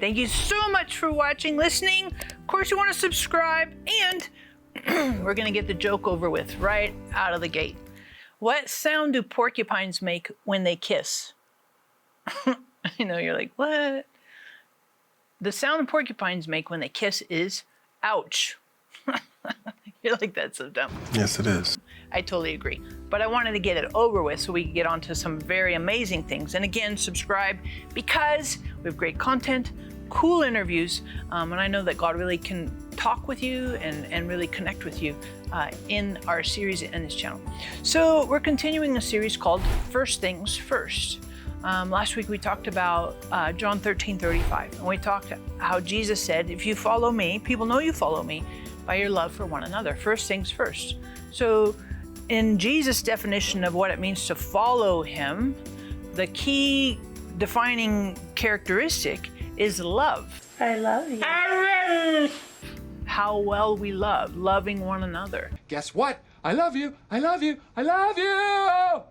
Thank you so much for watching, listening. Of course, you want to subscribe, and we're going to get the joke over with right out of the gate. What sound do porcupines make when they kiss? I know, you're like, what? The sound porcupines make when they kiss is ouch. You're like, that's so dumb. Yes, it is. I totally agree. But I wanted to get it over with so we could get on to some very amazing things. And again, subscribe because we have great content, cool interviews, and I know that God really can talk with you and really connect with you in our series and this channel. So we're continuing a series called First Things First. Last week we talked about John 13:35, and we talked how Jesus said, if you follow me, people know you follow me by your love for one another. First things first. So in Jesus' definition of what it means to follow him, the key defining characteristic is love. I love you. How well we love, loving one another. Guess what? I love you. I love you. I love you.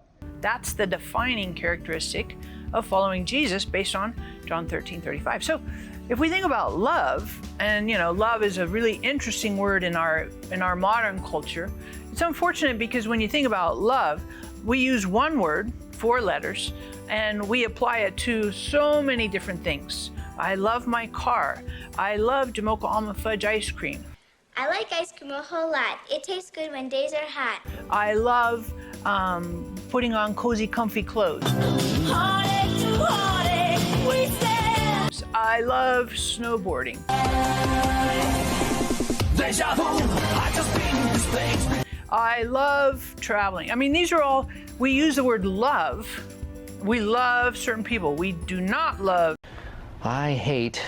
That's the defining characteristic of following Jesus based on John 13:35. So if we think about love, and you know, love is a really interesting word in our modern culture. It's unfortunate because when you think about love, we use one word, 4 letters, and we apply it to so many different things. I love my car. I love Jamocha almond fudge ice cream. I like ice cream a whole lot. It tastes good when days are hot. I love putting on cozy, comfy clothes. Heartache to heartache, we stand. I love snowboarding. Deja vu, I just been in this place. I love traveling. I mean, these are all, we use the word love. We love certain people. We do not love. I hate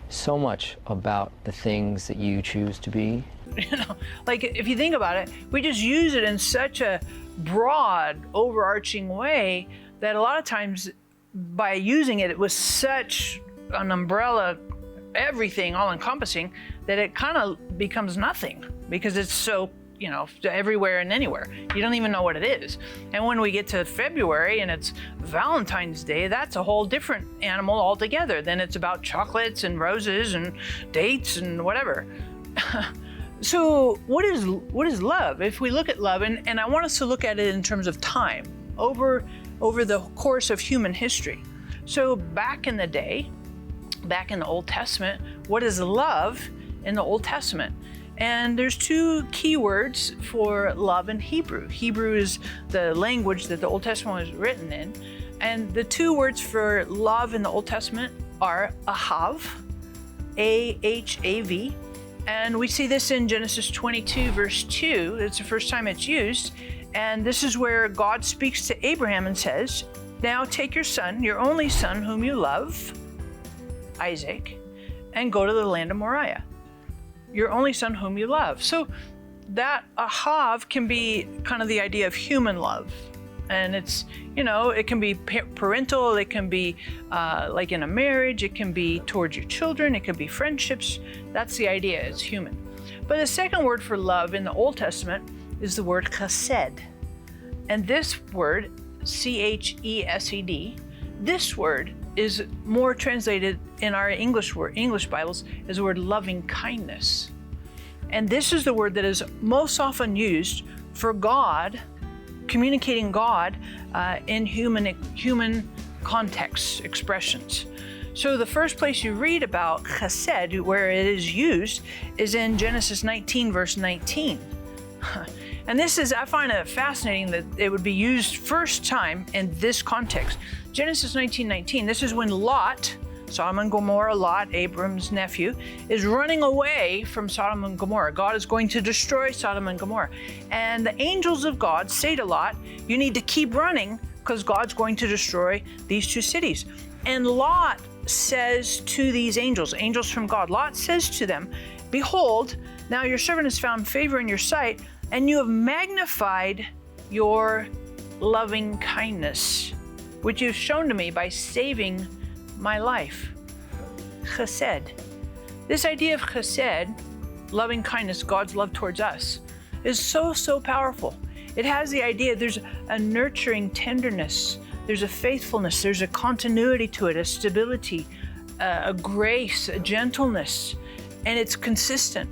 so much about the things that you choose to be. You know, like if you think about it, we just use it in such a broad, overarching way that a lot of times by using it, it was such an umbrella, everything all encompassing, that it kind of becomes nothing because it's so, you know, everywhere and anywhere. You don't even know what it is. And when we get to February and it's Valentine's Day, that's a whole different animal altogether. Then it's about chocolates and roses and dates and whatever. So what is love? If we look at love, and I want us to look at it in terms of time, over the course of human history. So back in the day, back in the Old Testament, what is love in the Old Testament? And there's 2 key words for love in Hebrew. Hebrew is the language that the Old Testament was written in. And the 2 words for love in the Old Testament are Aave, A-H-A-V. And we see this in Genesis 22, verse 2. It's the first time it's used. And this is where God speaks to Abraham and says, now take your son, your only son whom you love, Isaac, and go to the land of Moriah. Your only son whom you love. So that Aave can be kind of the idea of human love. And it's, you know, it can be parental, it can be like in a marriage, it can be towards your children, it can be friendships. That's the idea, it's human. But the second word for love in the Old Testament is the word chesed. And this word, C-H-E-S-E-D, this word is more translated in our English Bibles as the word loving kindness. And this is the word that is most often used for God, communicating God in human context expressions. So the first place you read about chesed, where it is used, is in Genesis 19, verse 19. And this is, I find it fascinating that it would be used first time in this context. Genesis 19:19, this is when Lot, Sodom and Gomorrah, Lot, Abram's nephew, is running away from Sodom and Gomorrah. God is going to destroy Sodom and Gomorrah. And the angels of God say to Lot, you need to keep running because God's going to destroy these 2 cities. And Lot says to these angels from God, Lot says to them, behold, now your servant has found favor in your sight, and you have magnified your loving kindness, which you've shown to me by saving my life. Chesed. This idea of chesed, loving kindness, God's love towards us, is so powerful. It has the idea there's a nurturing tenderness, there's a faithfulness, there's a continuity to it, a stability, a grace, a gentleness, and it's consistent.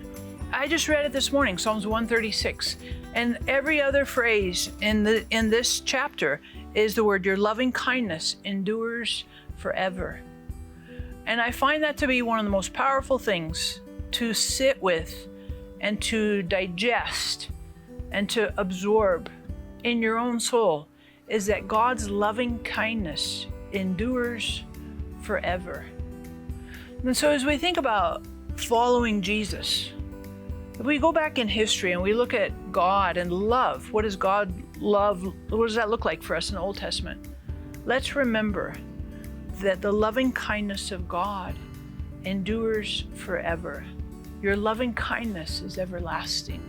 I just read it this morning, Psalms 136, and every other phrase in this chapter is the word, your loving kindness endures forever. And I find that to be one of the most powerful things to sit with and to digest and to absorb in your own soul, is that God's loving kindness endures forever. And so as we think about following Jesus, if we go back in history and we look at God and love, what does God love? What does that look like for us in the Old Testament? Let's remember that the loving kindness of God endures forever. Your loving kindness is everlasting.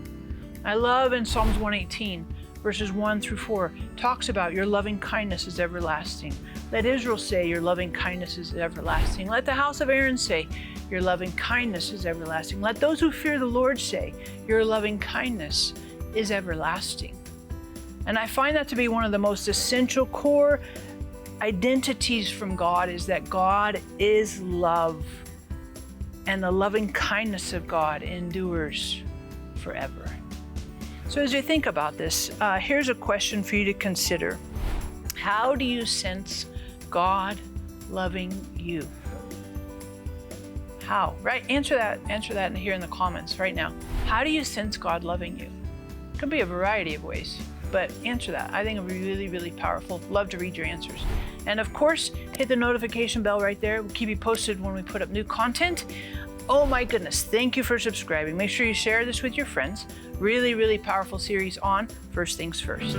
I love in Psalms 118, verses 1 through 4, talks about your loving kindness is everlasting. Let Israel say your loving kindness is everlasting. Let the house of Aaron say your loving kindness is everlasting. Let those who fear the Lord say your loving kindness is everlasting. And I find that to be one of the most essential core identities from God, is that God is love, and the loving kindness of God endures forever. So as you think about this, here's a question for you to consider. How do you sense God loving you? How? Right? Answer that here in the comments right now. How do you sense God loving you? It could be a variety of ways, but answer that. I think it would be really, really powerful. Love to read your answers. And of course, hit the notification bell right there. We'll keep you posted when we put up new content. Oh my goodness, thank you for subscribing. Make sure you share this with your friends. Really, really powerful series on First Things First.